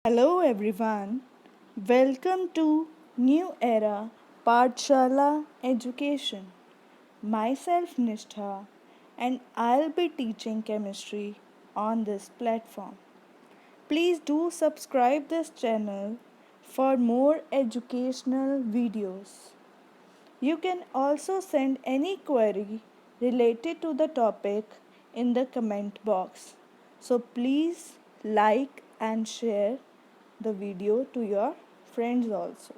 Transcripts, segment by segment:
Hello everyone. Welcome to New Era Pathshala Education. Myself Nishtha and I'll be teaching chemistry on this platform. Please do subscribe this channel for more educational videos. You can also send any query related to the topic in the comment box. So please like and share the video to your friends also.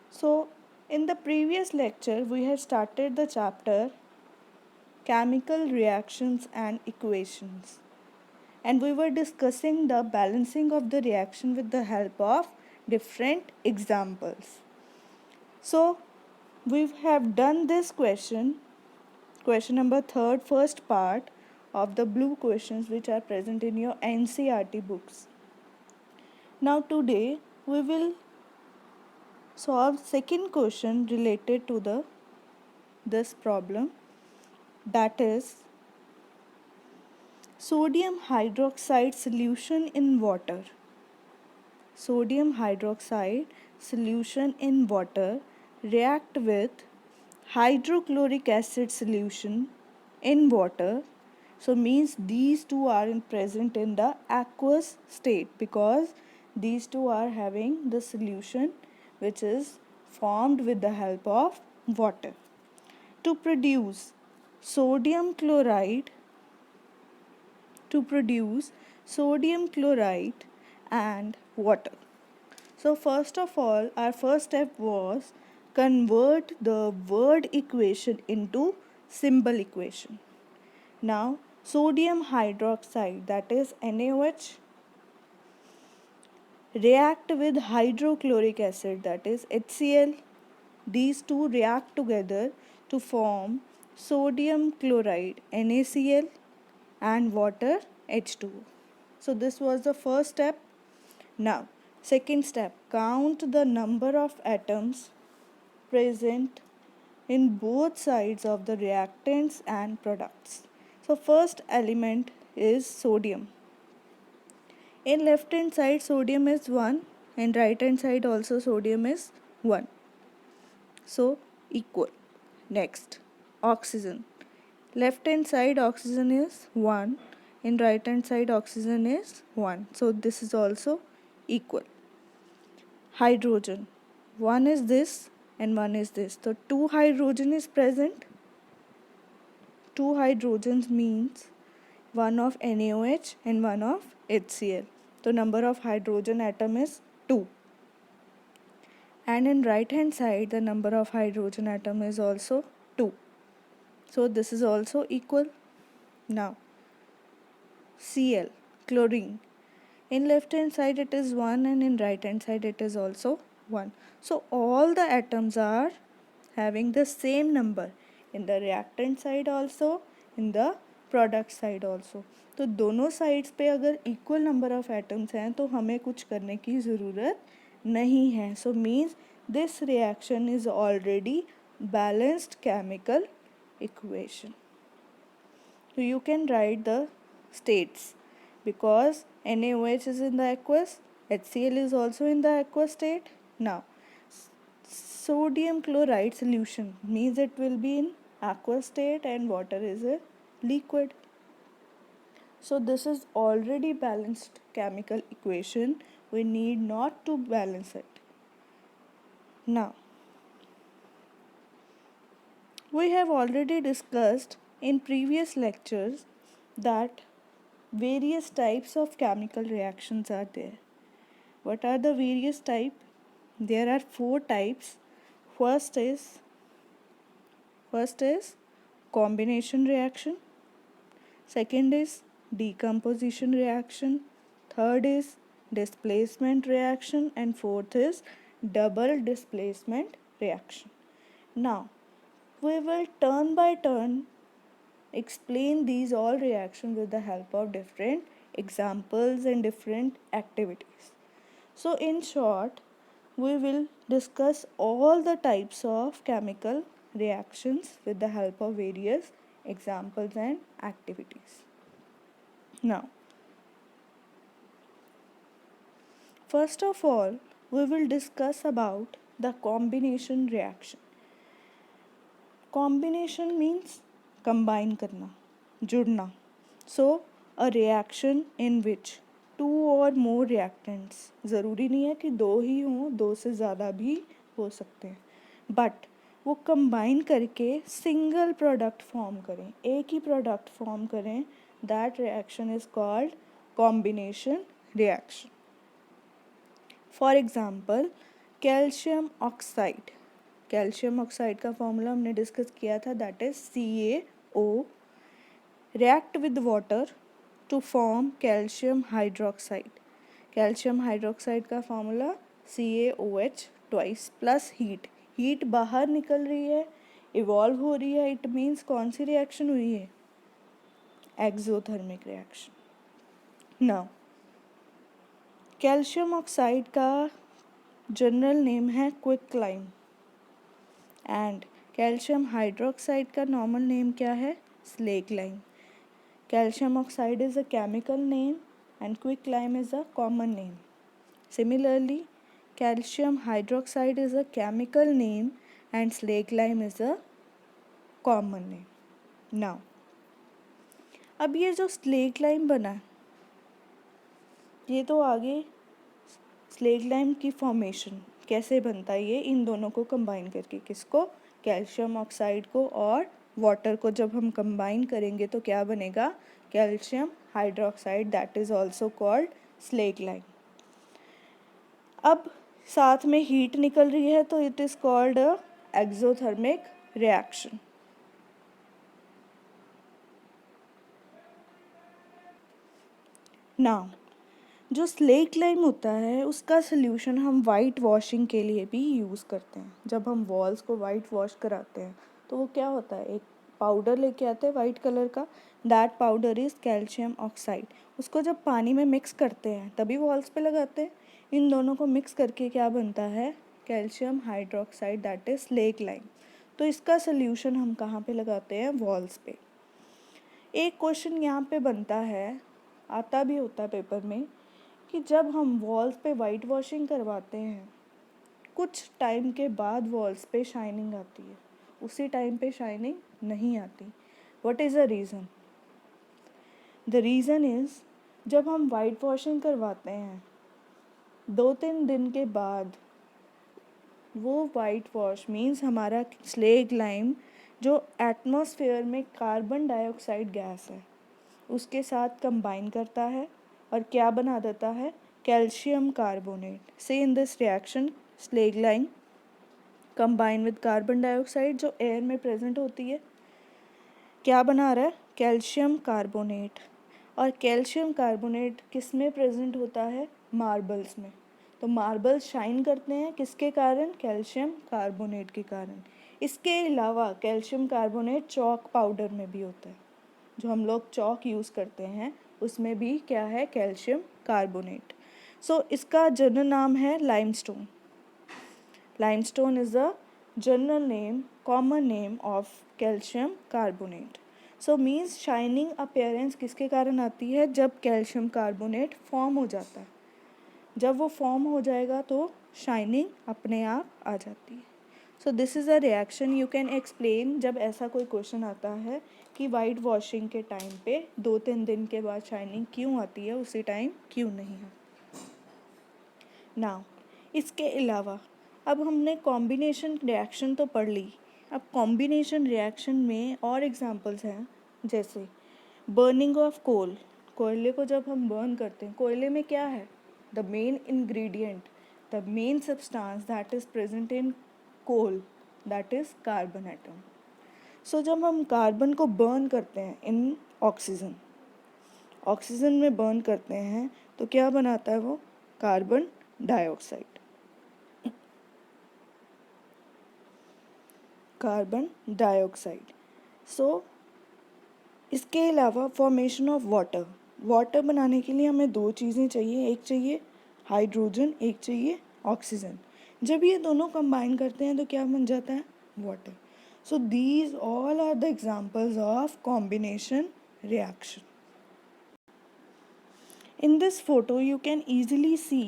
So in the previous lecture we had started the chapter chemical reactions and equations, and we were discussing the balancing of the reaction with the help of different examples. So we have done this question number third, first part of the blue questions which are present in your NCERT books. Now today we will solve second question related to this problem, that is sodium hydroxide solution in water. Sodium hydroxide solution in water react with hydrochloric acid solution in water. So means these two are present in the aqueous state because these two are having the solution which is formed with the help of water. To produce sodium chloride, to produce sodium chloride and water. So first of all, our first step was convert the word equation into symbol equation. Now sodium hydroxide, that is NaOH, react with hydrochloric acid, that is HCl. These two react together to form sodium chloride NaCl and water H2O. So this was the first step. Now second step, count the number of atoms present in both sides of the reactants and products. So first element is sodium. In left hand side sodium is 1 and right hand side also sodium is 1. So equal. Next, oxygen. Left hand side oxygen is 1 and right hand side oxygen is 1. So this is also equal. Hydrogen. One is this and one is this. So two hydrogen is present. Two hydrogens means one of NaOH and one of HCl. So number of hydrogen atom is 2. And in right hand side the number of hydrogen atom is also 2. So this is also equal. Now Cl, chlorine. In left hand side it is 1 and in right hand side it is also 1. So all the atoms are having the same number in the reactant side also, in the product side also. तो दोनों sides पे अगर equal number of atoms हैं तो हमें कुछ करने की ज़रूरत नहीं है. So means this reaction is already balanced chemical equation. So you can write the states because NaOH is in the aqueous, HCl is also in the aqueous state. Now sodium chloride solution means it will be in aqueous state and water is a liquid. So this is already balanced chemical equation. We need not to balance it. Now we have already discussed in previous lectures that various types of chemical reactions are there. What are the various types? There are 4 types. First is combination reaction. Second is decomposition reaction. Third is displacement reaction, and fourth is double displacement reaction. Now we will turn by turn explain these all reactions with the help of different examples and different activities. So in short, we will discuss all the types of chemical reactions with the help of various examples and activities. Now First of all, we will discuss about the combination reaction. Combination means combine करना, जुड़ना. So, a reaction in which two or more reactants, ज़रूरी नहीं है कि दो ही हों, दो से ज़्यादा भी हो सकते हैं, बट वो कंबाइन करके सिंगल प्रोडक्ट फॉर्म करें, एक ही प्रोडक्ट फॉर्म करें, that reaction is called combination reaction. For example, calcium oxide. Calcium oxide का फॉर्मूला हमने डिस्कस किया था, that is CaO. react with water to form calcium hydroxide. Calcium hydroxide का formula CaOH twice plus heat. Heat बाहर निकल रही है, evolve हो रही है, इट मीन्स कौन सी रिएक्शन हुई है? Exothermic reaction. Now calcium oxide का जनरल नेम है क्विकलाइम एंड कैल्शियम हाइड्रोक्साइड का नॉर्मल नेम क्या है? स्लेगलाइम. Calcium oxide is a chemical name and quicklime is a common name. Similarly, calcium hydroxide is a chemical name and slaglime is a common name. Now, अब ये जो slaglime बना है, ये तो आगे slaglime की फॉर्मेशन कैसे बनता है, ये इन दोनों को कंबाइन करके, किसको? कैल्शियम ऑक्साइड को और वाटर को जब हम कंबाइन करेंगे तो क्या बनेगा? Calcium hydroxide, that is also called slaked lime. अब साथ में हीट निकल रही है तो it is called a exothermic reaction. Now जो स्लेगलाइम होता है उसका सोल्यूशन हम वाइट वॉशिंग के लिए भी यूज़ करते हैं. जब हम वॉल्स को वाइट वॉश कराते हैं तो वो क्या होता है, एक पाउडर लेके आते हैं वाइट कलर का, that powder is calcium oxide. उसको जब पानी में मिक्स करते हैं तभी वॉल्स पे लगाते हैं. इन दोनों को मिक्स करके क्या बनता है? Calcium hydroxide, that is slaked lime. तो इसका सोल्यूशन हम कहाँ पे लगाते हैं? वॉल्स पे. एक क्वेश्चन यहाँ पे बनता है, आता भी होता है पेपर में, कि जब हम वॉल्स पे वाइट वॉशिंग करवाते हैं कुछ टाइम के बाद वॉल्स पे शाइनिंग आती है, उसी टाइम पे शाइनिंग नहीं आती. What is the reason? The reason is जब हम वाइट वॉशिंग करवाते हैं 2-3 दिन के बाद वो वाइट वॉश मीन्स हमारा स्लेगलाइम जो एटमॉस्फेयर में कार्बन डाइऑक्साइड गैस है उसके साथ कंबाइन करता है और क्या बना देता है? Calcium carbonate. से in this reaction slaked lime combine with carbon dioxide जो एयर में प्रेजेंट होती है, क्या बना रहा है? Calcium carbonate. और कैल्शियम कार्बोनेट किस में प्रेजेंट होता है? मार्बल्स में. तो मार्बल्स शाइन करते हैं किसके कारण? कैल्शियम कार्बोनेट के कारण. इसके अलावा कैल्शियम कार्बोनेट चॉक पाउडर में भी होता है. जो हम लोग चॉक यूज़ करते हैं उसमें भी क्या है? Calcium carbonate. सो इसका जनरल नाम है limestone. Limestone is the general name, common name of calcium carbonate. So means shining appearance किसके कारण आती है? जब कैल्शियम कार्बोनेट फॉर्म हो जाता है. जब वो फॉर्म हो जाएगा तो शाइनिंग अपने आप आ जाती है. So this is a reaction you can explain जब ऐसा कोई क्वेश्चन आता है कि वाइट वॉशिंग के टाइम पे 2-3 दिन के बाद शाइनिंग क्यों आती है, उसी टाइम क्यों नहीं है. नाउ इसके अलावा अब हमने कॉम्बिनेशन रिएक्शन तो पढ़ ली. अब कॉम्बिनेशन रिएक्शन में और एग्जांपल्स हैं, जैसे बर्निंग ऑफ कोल. कोयले को जब हम बर्न करते हैं, कोयले में क्या है? The main ingredient, the main substance that is present in coal, that is carbon atom. So जब हम कार्बन को बर्न करते हैं इन ऑक्सीजन, ऑक्सीजन में बर्न करते हैं तो क्या बनाता है वो? Carbon dioxide. Carbon dioxide. So इसके अलावा फॉर्मेशन ऑफ वाटर. वाटर बनाने के लिए हमें दो चीज़ें चाहिए, एक चाहिए हाइड्रोजन, एक चाहिए ऑक्सीजन. जब ये दोनों कंबाइन करते हैं तो क्या बन जाता है? Water. So these all are the examples of combination reaction. In this photo you can easily see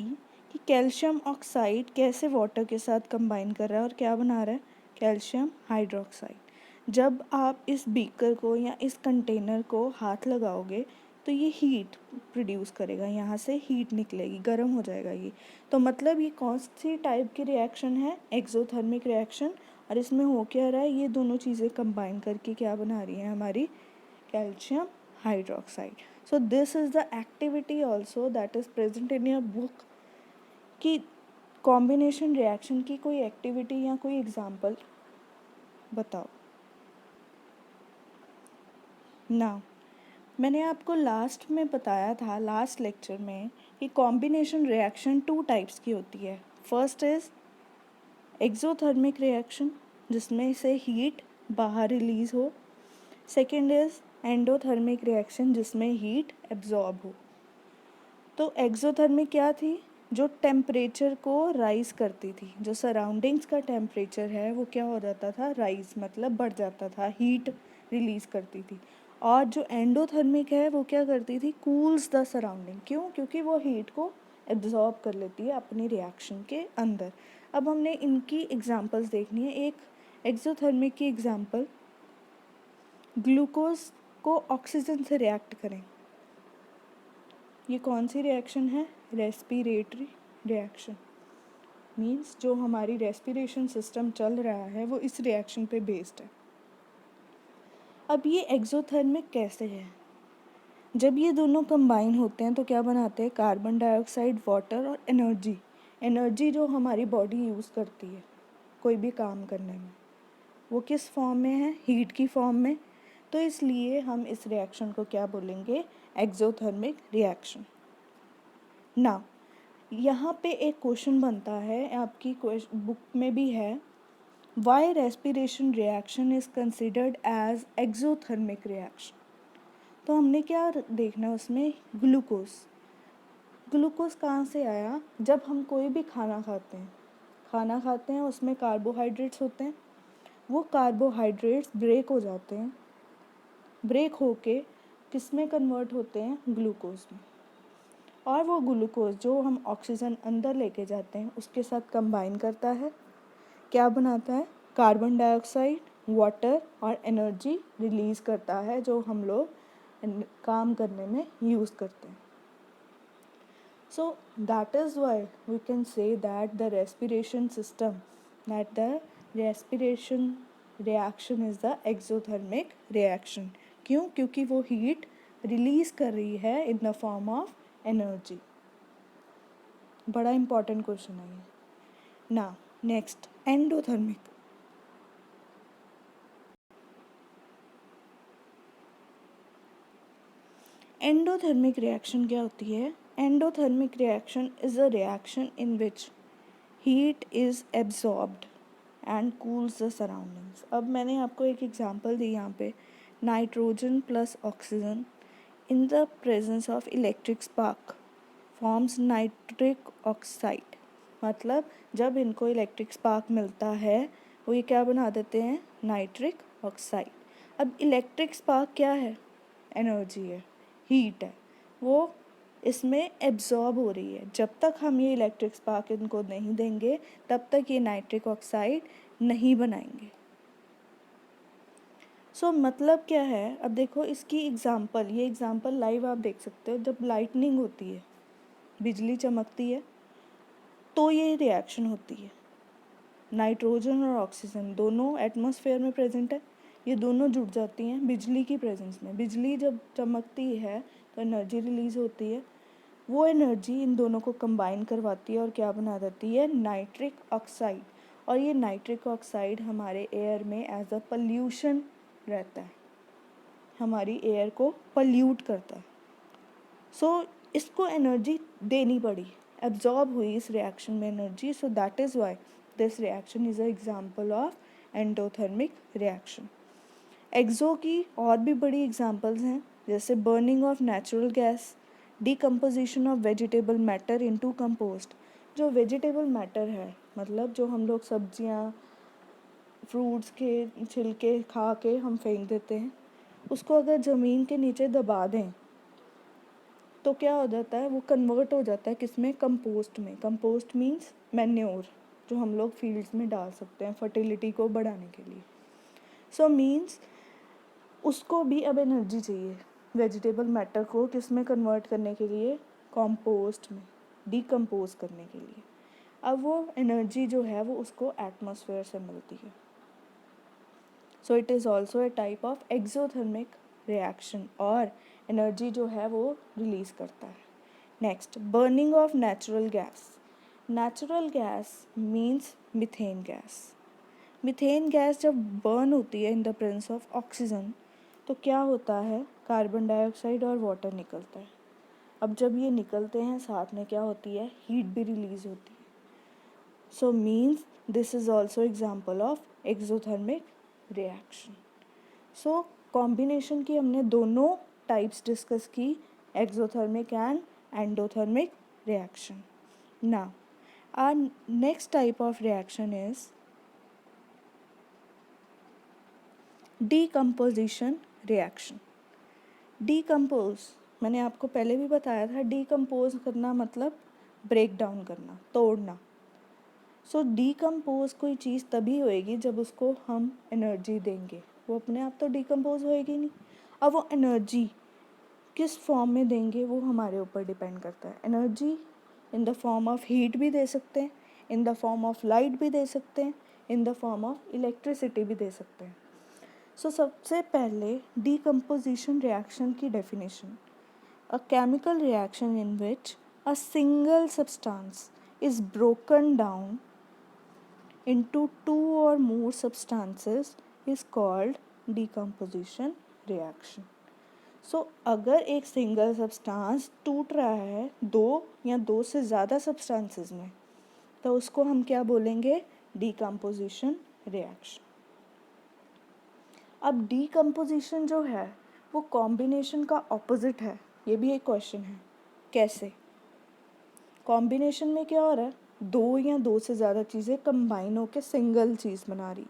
कि कैल्शियम ऑक्साइड कैसे वाटर के साथ कंबाइन कर रहा है और क्या बना रहा है, कैल्शियम हाइड्रोक्साइड। जब आप इस बीकर को या इस कंटेनर को हाथ लगाओगे तो ये हीट प्रोड्यूस करेगा, यहाँ से हीट निकलेगी, गर्म हो जाएगा ये। तो मतलब ये कौन सी टाइप की रिएक्शन है, एक्सोथर्मिक रिएक्शन। और इसमें हो क्या रहा है, ये दोनों चीज़ें कंबाइन करके क्या बना रही है हमारी, calcium hydroxide. So this is the activity also that is present in your book कि कॉम्बिनेशन रिएक्शन की कोई एक्टिविटी या कोई एग्जांपल बताओ ना। मैंने आपको लास्ट में बताया था, लास्ट लेक्चर में, कि कॉम्बिनेशन रिएक्शन 2 टाइप्स की होती है। फर्स्ट इज़ एक्सोथर्मिक रिएक्शन जिसमें से हीट बाहर रिलीज़ हो। सेकेंड इज़ एंडोथर्मिक रिएक्शन जिसमें हीट एब्जॉर्ब हो। तो एक्सोथर्मिक क्या थी, जो टेम्परेचर को राइज़ करती थी, जो सराउंडिंग्स का टेम्परेचर है वो क्या हो जाता था, राइज़ मतलब बढ़ जाता था, हीट रिलीज़ करती थी। और जो एंडोथर्मिक है वो क्या करती थी, कूल्स द सराउंडिंग। क्यों, क्योंकि वो हीट को एब्जॉर्ब कर लेती है अपनी रिएक्शन के अंदर। अब हमने इनकी एग्जांपल्स देखनी है। एक एक्सोथर्मिक की एग्जांपल, ग्लूकोज को ऑक्सीजन से रिएक्ट करें। ये कौन सी रिएक्शन है, रेस्पिरेटरी रिएक्शन। मीन्स जो हमारी रेस्पिरेशन सिस्टम चल रहा है वो इस रिएक्शन पे बेस्ड है। अब ये एक्सोथर्मिक कैसे है, जब ये दोनों कंबाइन होते हैं तो क्या बनाते हैं, कार्बन डाइऑक्साइड, वाटर और एनर्जी। एनर्जी जो हमारी बॉडी यूज़ करती है कोई भी काम करने में, वो किस फॉर्म में है, हीट की फॉर्म में। तो इसलिए हम इस रिएक्शन को क्या बोलेंगे, एक्सोथर्मिक रिएक्शन। ना यहाँ पे एक क्वेश्चन बनता है, आपकी बुक में भी है, why respiration reaction is considered as exothermic reaction. तो हमने क्या देखना है उसमें, ग्लूकोज। ग्लूकोज कहाँ से आया, जब हम कोई भी खाना खाते हैं उसमें कार्बोहाइड्रेट्स होते हैं, वो कार्बोहाइड्रेट्स ब्रेक हो जाते हैं, ब्रेक होके किस में कन्वर्ट होते हैं, ग्लूकोज में। और वो ग्लूकोज जो हम ऑक्सीजन अंदर लेके जाते हैं उसके साथ कंबाइन करता है, क्या बनाता है, कार्बन डाइऑक्साइड, वाटर और एनर्जी रिलीज़ करता है, जो हम लोग काम करने में यूज़ करते हैं। So that is why we can say that the respiration system, that the respiration reaction is the exothermic reaction. क्यों, क्योंकि वो हीट रिलीज़ कर रही है in the form of energy. बड़ा इंपॉर्टेंट क्वेश्चन है ये ना। Next, endothermic. एंडोथर्मिक रिएक्शन क्या होती है, endothermic reaction is a reaction in which heat is absorbed and cools the surroundings. अब मैंने आपको एक एग्जांपल दी यहाँ पे, nitrogen plus oxygen in the presence of electric spark forms nitric oxide. मतलब जब इनको इलेक्ट्रिक स्पार्क मिलता है वो ये क्या बना देते हैं, नाइट्रिक ऑक्साइड। अब इलेक्ट्रिक स्पार्क क्या है, एनर्जी है, हीट है, वो इसमें एब्जॉर्ब हो रही है। जब तक हम ये इलेक्ट्रिक स्पार्क इनको नहीं देंगे तब तक ये नाइट्रिक ऑक्साइड नहीं बनाएंगे। मतलब क्या है, अब देखो इसकी एग्जांपल, ये एग्जांपल लाइव आप देख सकते हो। जब लाइटनिंग होती है, बिजली चमकती है, तो ये रिएक्शन होती है। नाइट्रोजन और ऑक्सीजन दोनों एटमॉस्फेयर में प्रेजेंट है, ये दोनों जुड़ जाती हैं बिजली की प्रेजेंस में। बिजली जब चमकती है तो एनर्जी रिलीज़ होती है, वो एनर्जी इन दोनों को कंबाइन करवाती है और क्या बना देती है, नाइट्रिक ऑक्साइड। और ये नाइट्रिक ऑक्साइड हमारे एयर में एज अ पल्यूशन रहता है, हमारी एयर को पल्यूट करता है। इसको एनर्जी देनी पड़ी, एब्जॉर्ब हुई इस रिएक्शन में energy. So that is why this reaction is a example of endothermic reaction. Exo की और भी बड़ी एग्जाम्पल्स हैं, जैसे burning of natural gas, decomposition of vegetable matter into compost. जो वेजिटेबल मैटर है, मतलब जो हम लोग सब्जियां, फ्रूट्स के छिलके खा के हम फेंक देते हैं, उसको अगर ज़मीन के नीचे दबा दें तो क्या हो जाता है, वो कन्वर्ट हो जाता है किस में, कंपोस्ट में। कंपोस्ट मीन्स मैन्योर, जो हम लोग फील्ड्स में डाल सकते हैं फर्टिलिटी को बढ़ाने के लिए। सो मीन्स उसको भी अब एनर्जी चाहिए वेजिटेबल मैटर को किस में कन्वर्ट करने के लिए, कंपोस्ट में डिकम्पोज करने के लिए। अब वो एनर्जी जो है वो उसको एटमॉस्फेयर से मिलती है। So it is also a type of exothermic reaction, और एनर्जी जो है वो रिलीज़ करता है। Next, burning of natural gas. Natural gas means methane gas. Methane gas जब बर्न होती है in the presence of oxygen, तो क्या होता है, कार्बन डाइऑक्साइड और वाटर निकलता है। अब जब ये निकलते हैं साथ में क्या होती है, हीट भी रिलीज होती है। So means this is also example of exothermic reaction. So combination की हमने दोनों टाइप्स डिस्कस की, exothermic and endothermic reaction. Now our next type of reaction is decomposition reaction. Decompose, मैंने आपको पहले भी बताया था, डीकम्पोज करना मतलब ब्रेक डाउन करना, तोड़ना। सो डीकम्पोज कोई चीज़ तभी होएगी जब उसको हम एनर्जी देंगे, वो अपने आप तो डीकम्पोज होएगी नहीं। अब वो एनर्जी किस फॉर्म में देंगे वो हमारे ऊपर डिपेंड करता है। Energy in the form of heat भी दे सकते हैं, इन द फॉर्म ऑफ लाइट भी दे सकते हैं, इन द फॉर्म ऑफ इलेक्ट्रिसिटी भी दे सकते हैं। सो सबसे पहले डीकम्पोजिशन रिएक्शन की definition, a chemical reaction in which a single substance is broken down into two or more substances is called decomposition reaction. सो अगर एक सिंगल सब्सटेंस टूट रहा है दो या दो से ज़्यादा सब्सटेंसेस में, तो उसको हम क्या बोलेंगे, डीकम्पोजिशन रिएक्शन। अब डीकम्पोजिशन जो है वो कॉम्बिनेशन का ऑपोजिट है, ये भी एक क्वेश्चन है, कैसे। कॉम्बिनेशन में क्या हो रहा है, दो या दो से ज़्यादा चीज़ें कंबाइन होकर सिंगल चीज़ बना रही,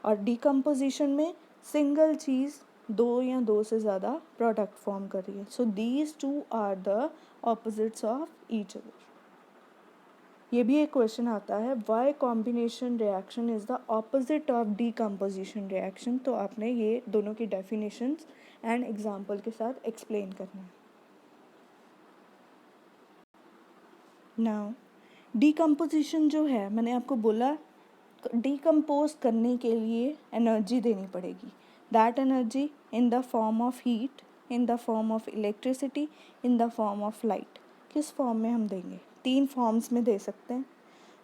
और डीकम्पोजिशन में सिंगल चीज़ दो या दो से ज़्यादा प्रोडक्ट फॉर्म कर रही है। So these two are the opposites of each other. ये भी एक क्वेश्चन आता है, why combination reaction is the opposite of decomposition reaction. तो आपने ये दोनों की डेफिनेशंस एंड एग्जाम्पल के साथ एक्सप्लेन करना है। नाउ डीकम्पोजिशन जो है, मैंने आपको बोला डीकम्पोज करने के लिए एनर्जी देनी पड़ेगी। That energy in the form of heat, in the form of electricity, in the form of light. किस फॉर्म में हम देंगे, तीन फॉर्म्स में दे सकते हैं।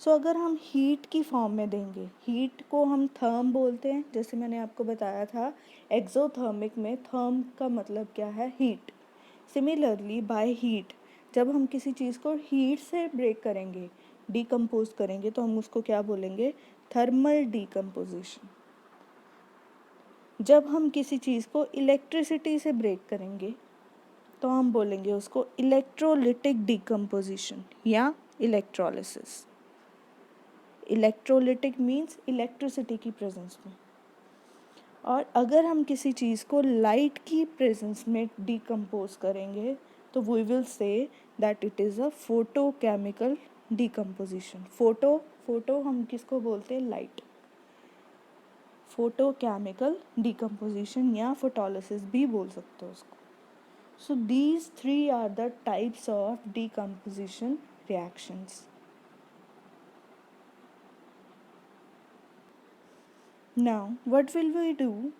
सो अगर हम हीट की फॉर्म में देंगे, हीट को हम थर्म बोलते हैं, जैसे मैंने आपको बताया था एक्सोथर्मिक में थर्म का मतलब क्या है, हीट। सिमिलरली बाय हीट, जब हम किसी चीज़ को हीट से ब्रेक करेंगे, डीकम्पोज करेंगे, तो हम उसको क्या बोलेंगे, थर्मल डीकम्पोजिशन। जब हम किसी चीज़ को इलेक्ट्रिसिटी से ब्रेक करेंगे तो हम बोलेंगे उसको इलेक्ट्रोलिटिक डीकम्पोजिशन या इलेक्ट्रोलिसिस। इलेक्ट्रोलिटिक मीन्स इलेक्ट्रिसिटी की प्रेजेंस में। और अगर हम किसी चीज़ को लाइट की प्रेजेंस में डीकम्पोज करेंगे तो we will say that it is a photochemical decomposition. Photo हम किसको बोलते हैं, लाइट। फोटोकेमिकल डीकम्पोजिशन या फोटोलिसिस भी बोल सकते हो उसको। So these three are the types of decomposition reactions. Now what will we do,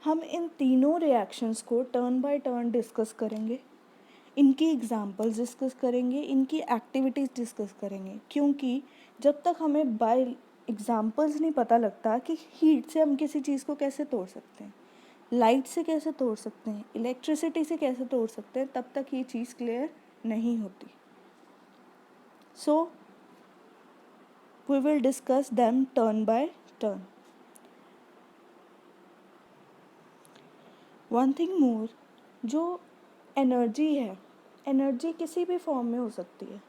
हम इन तीनों रिएक्शंस को टर्न बाय टर्न डिस्कस करेंगे, इनकी एग्जांपल्स डिस्कस करेंगे, इनकी एक्टिविटीज़ डिस्कस करेंगे। क्योंकि जब तक हमें बाय एग्जांपल्स नहीं पता लगता कि हीट से हम किसी चीज़ को कैसे तोड़ सकते हैं, लाइट से कैसे तोड़ सकते हैं, इलेक्ट्रिसिटी से कैसे तोड़ सकते हैं, तब तक ये चीज़ क्लियर नहीं होती। So we will discuss them turn by turn. One thing more, जो एनर्जी है, एनर्जी किसी भी फॉर्म में हो सकती है,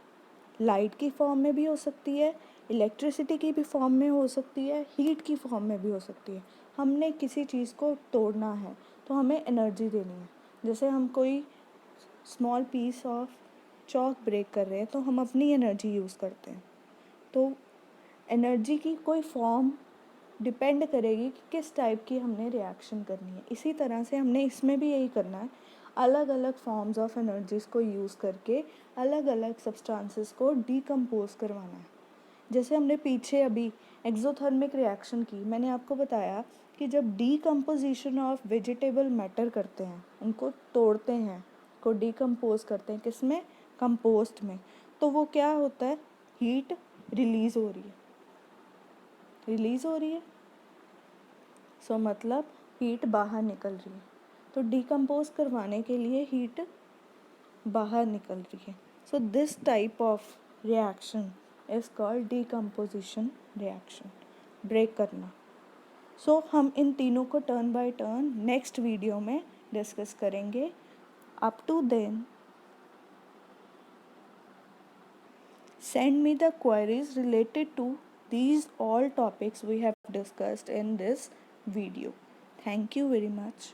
लाइट की फॉर्म में भी हो सकती है, इलेक्ट्रिसिटी की भी फॉर्म में हो सकती है, हीट की फॉर्म में भी हो सकती है। हमने किसी चीज़ को तोड़ना है तो हमें एनर्जी देनी है। जैसे हम कोई small piece of chalk break कर रहे हैं तो हम अपनी एनर्जी यूज़ करते हैं। तो एनर्जी की कोई फॉर्म डिपेंड करेगी कि किस टाइप की हमने रिएक्शन करनी है। इसी तरह से हमने इसमें भी यही करना है, अलग अलग फॉर्म्स ऑफ एनर्जीज़ को यूज़ करके अलग अलग सब्सटेंसेस को डीकम्पोज करवाना है। जैसे हमने पीछे अभी एक्सोथर्मिक रिएक्शन की, मैंने आपको बताया कि जब डीकम्पोजिशन ऑफ वेजिटेबल मैटर करते हैं, उनको तोड़ते हैं, को डीकम्पोज करते हैं किस में, कंपोस्ट में, तो वो क्या होता है, हीट रिलीज़ हो रही है, सो मतलब हीट बाहर निकल रही है। तो डीकम्पोज करवाने के लिए हीट बाहर निकल रही है। So this type of reaction is called decomposition reaction, break करना। सो हम इन तीनों को turn by turn next video में डिस्कस करेंगे। Up to then send me the queries related to these all topics we have discussed in this video. Thank you very much.